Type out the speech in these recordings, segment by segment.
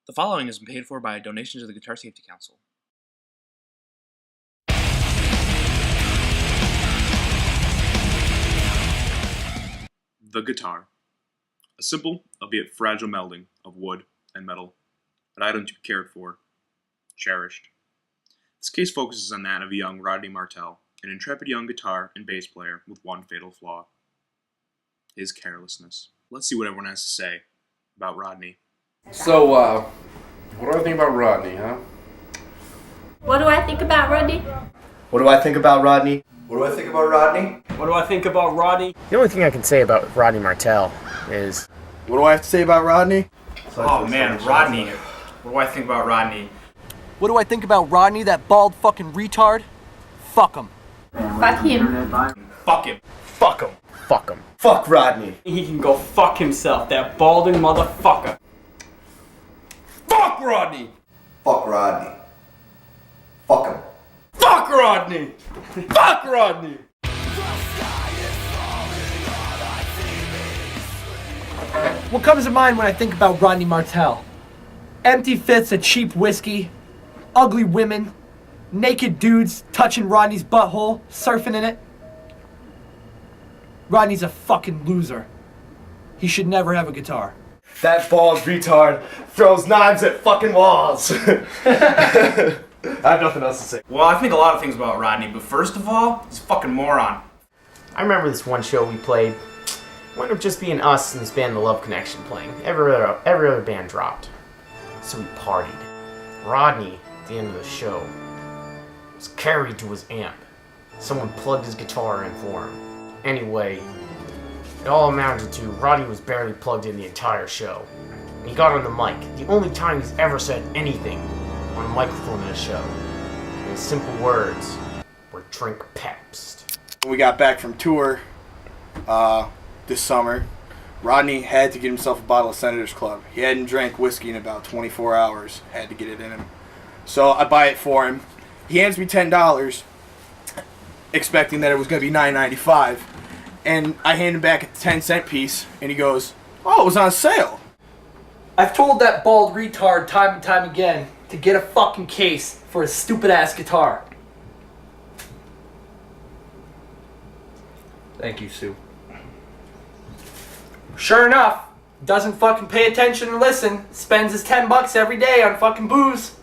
The following has been paid for by donations to the Guitar Safety Council. The guitar. A simple, albeit fragile melding of wood and metal, an item to be cared for, cherished. This case focuses on that of a young Rodney Martell, an intrepid young guitar and bass player with one fatal flaw: his carelessness. Let's see what everyone has to say about Rodney. So, what do I think about Rodney, huh? What do I think about Rodney? What do I think about Rodney? What do I think about Rodney? What do I think about Rodney? The only thing I can say about Rodney Martell is... What do I have to say about Rodney? Oh man, Rodney. What do I think about Rodney? What do I think about Rodney, that bald fucking retard? Fuck him. Fuck him. Fuck him. Fuck him. Fuck him. Fuck Rodney. He can go fuck himself, that balding motherfucker. Fuck Rodney! Fuck Rodney. Fuck him. Fuck Rodney! Fuck Rodney! What comes to mind when I think about Rodney Martell? Empty fifths of cheap whiskey, ugly women, naked dudes touching Rodney's butthole, surfing in it. Rodney's a fucking loser. He should never have a guitar. That bald retard throws knives at fucking walls. I have nothing else to say. Well, I think a lot of things about Rodney, but first of all, he's a fucking moron. I remember this one show we played. It wound up just being us and this band, The Love Connection, playing. Every other band dropped. So we partied. Rodney, at the end of the show, was carried to his amp. Someone plugged his guitar in for him. Anyway, it all amounted to Rodney was barely plugged in the entire show. And he got on the mic. The only time he's ever said anything on a microphone in a show. And his simple words were "drink Pepsi." When we got back from tour this summer, Rodney had to get himself a bottle of Senator's Club. He hadn't drank whiskey in about 24 hours. Had to get it in him. So I buy it for him. He hands me $10, expecting that it was going to be $9.95. And I hand him back a 10-cent piece, and he goes, "Oh, it was on sale." I've told that bald retard time and time again to get a fucking case for his stupid ass guitar. Thank you, Sue. Sure enough, doesn't fucking pay attention and listen, spends his $10 every day on fucking booze.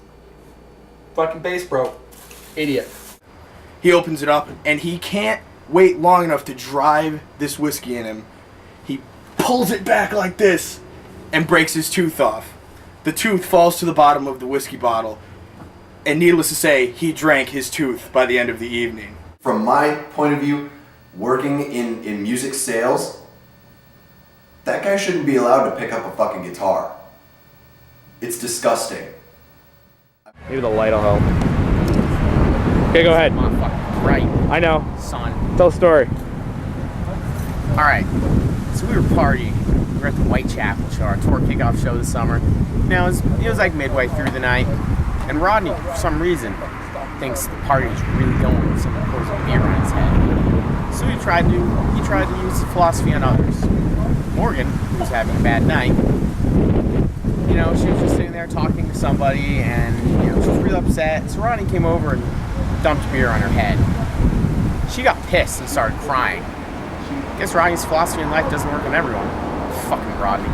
Fucking bass bro. Idiot. He opens it up, and he can't wait long enough to drive this whiskey in him. He pulls it back like this and breaks his tooth off. The tooth falls to the bottom of the whiskey bottle, and needless to say, he drank his tooth by the end of the evening. From my point of view, working in music sales, that guy shouldn't be allowed to pick up a fucking guitar. It's disgusting. Maybe the light will help. Okay, go ahead. Right. I know. Son. Tell the story. Alright. So we were partying. We were at the Whitechapel show, our tour kickoff show this summer. Now it was like midway through the night, and Rodney, for some reason, thinks the party is really going when someone pours a beer on his head. So he tried to use his philosophy on others. Morgan, who was having a bad night, she was just sitting there talking to somebody, and she was really upset. So Rodney came over and dumped beer on her head. She got pissed and started crying. I guess Rodney's philosophy in life doesn't work on everyone. Fucking Rodney.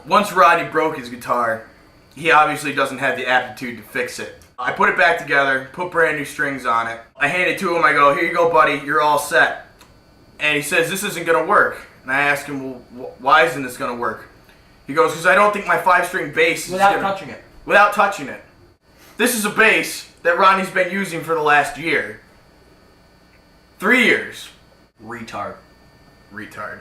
Once Rodney broke his guitar, he obviously doesn't have the aptitude to fix it. I put it back together, put brand new strings on it. I hand it to him, I go, "Here you go, buddy, you're all set." And he says, "This isn't gonna work." And I ask him, "Well, why isn't this gonna work?" He goes, "Because I don't think my 5-string bass is Without touching it. Without touching it. This is a bass that Rodney's been using for the last year. 3 years. Retard. Retard.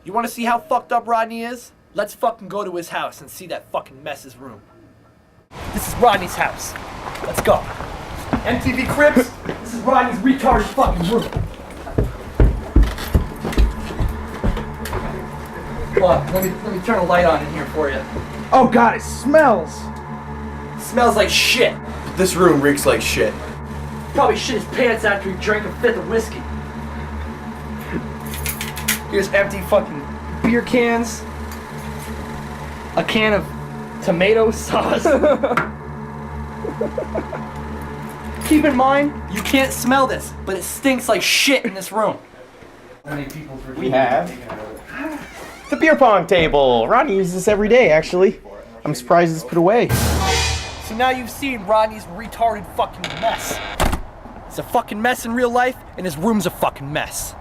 You wanna see how fucked up Rodney is? Let's fucking go to his house and see that fucking mess's room. This is Rodney's house. Let's go. MTV Cribs, this is Rodney's retarded fucking room. Hold on, let me turn a light on in here for you. Oh god, it smells! Smells like shit. This room reeks like shit. Probably shit his pants after he drank a fifth of whiskey. Here's empty fucking beer cans. a can of tomato sauce. Keep in mind, you can't smell this, but it stinks like shit in this room. We have the beer pong table. Rodney uses this every day, actually. I'm surprised it's put away. So now you've seen Rodney's retarded fucking mess. It's a fucking mess in real life, and his room's a fucking mess.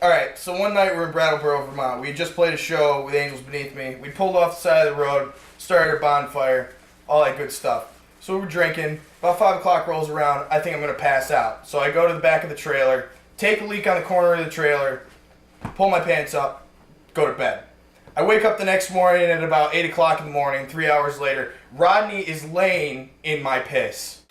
Alright, so one night we're in Brattleboro, Vermont. We had just played a show with Angels Beneath Me. We pulled off the side of the road, started our bonfire, all that good stuff. So we were drinking. About 5 o'clock rolls around. I think I'm going to pass out. So I go to the back of the trailer, take a leak on the corner of the trailer, pull my pants up, go to bed. I wake up the next morning at about 8 o'clock in the morning, 3 hours later. Rodney is laying in my piss.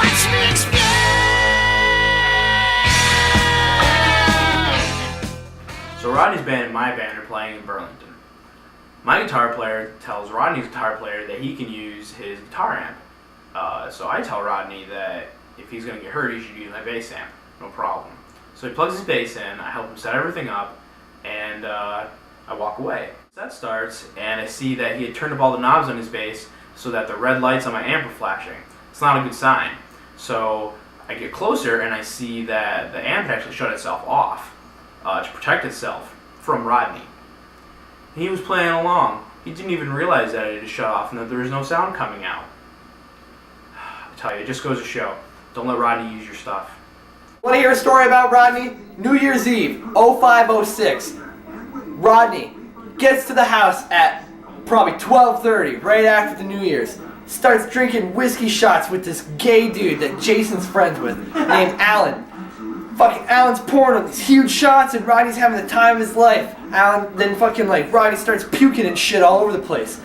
So Rodney's band and my band are playing in Burlington. My guitar player tells Rodney's guitar player that he can use his guitar amp. So I tell Rodney that if he's going to get hurt, he should use my bass amp. No problem. So he plugs his bass in, I help him set everything up, and I walk away. That starts, and I see that he had turned up all the knobs on his bass so that the red lights on my amp were flashing. It's not a good sign. So I get closer, and I see that the amp had actually shut itself off to protect itself from Rodney. He was playing along. He didn't even realize that it had shut off and that there was no sound coming out. I tell you, it just goes to show. Don't let Rodney use your stuff. Want to hear a story about Rodney? New Year's Eve, 0506. Rodney gets to the house at probably 12:30, right after the New Year's. Starts drinking whiskey shots with this gay dude that Jason's friends with, named Alan. Fucking Alan's pouring on these huge shots and Rodney's having the time of his life. Alan, then fucking like, Rodney starts puking and shit all over the place.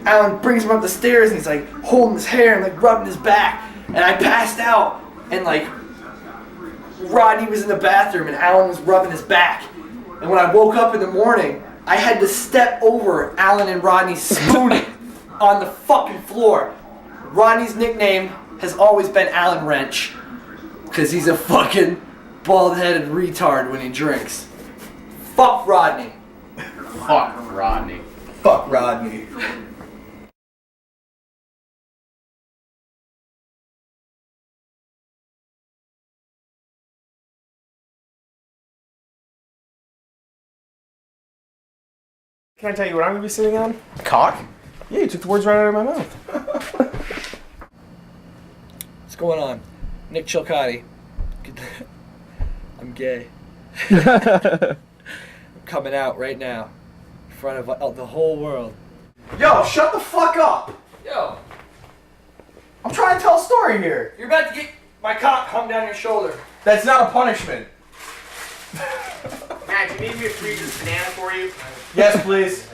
Alan brings him up the stairs and he's like holding his hair and like rubbing his back. And I passed out and like Rodney was in the bathroom and Alan was rubbing his back. And when I woke up in the morning, I had to step over Alan and Rodney spooning on the fucking floor. Rodney's nickname has always been Alan Wrench, because he's a fucking bald-headed retard when he drinks. Fuck Rodney. Fuck Rodney. Fuck Rodney. Can I tell you what I'm going to be sitting on? Cock? Yeah, you took the words right out of my mouth. What's going on? Nick Chilcotti. I'm gay. I'm coming out right now in front of the whole world. Yo, shut the fuck up! Yo, I'm trying to tell a story here. you're about to get my cock hung down your shoulder. That's not a punishment. Matt, do you need me to freeze this banana for you? Yes, please.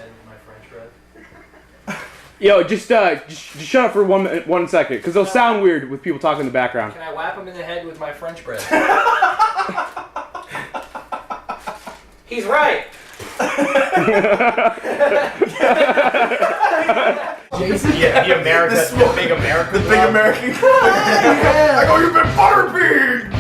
Yo, just shut up for 1 second, because it'll sound weird with people talking in the background. Can I whap him in the head with my French bread? He's right. Jason? Yeah, the America, the big America. The big American. I go, you've been butterbean!